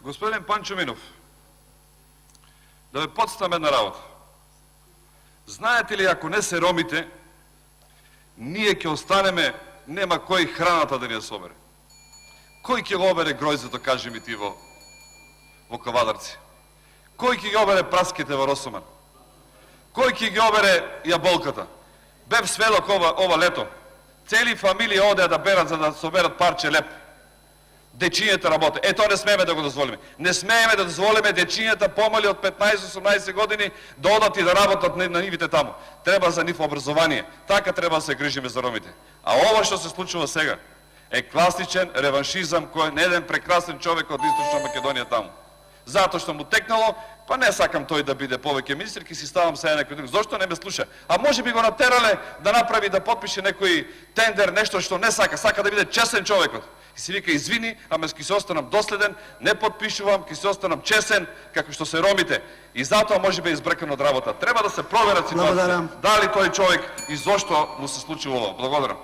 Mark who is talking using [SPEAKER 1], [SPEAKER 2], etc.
[SPEAKER 1] Господин Панчо Минов, да ме подставим една работа. Знаете ли, ако не се ромите, ние ќе останеме, нема кој храната да ни ја собере. Кој ќе го обере гројзето, кажи ми ти, во Кавадарци? Кој ќе ги обере праските во Росоман? Кој ќе ги обере јаболката? Бев сведок ова лето. Цели фамилии одеа да берат за да соберат парче леп. Дечињата работе. Тоа не смееме да го дозволиме. Не смееме да дозволиме дечињата помали од 15-18 години да одат и да работат на нивите таму. Треба за нив образование. Така треба да се грижиме за ромите. А ова што се случува сега е класичен реваншизам кој не еден прекрасен човек од Источна Македонија таму. Затоа што му текнало, па не сакам тој да биде повеќе министер, ќе си ставам сега некој друг. Зошто не ме слуша? А може би го натерале да направи, да подпише некој тендер, нешто што не сака. Сака да биде чесен човекот. И си вика, извини, ама ќе се останам доследен, не подпишувам, ќе се останам чесен, како што се ромите. И затоа може би е избркан од работа. Треба да се проверат ситуација. Дали тој човек и зошто му се случило. Благодарам.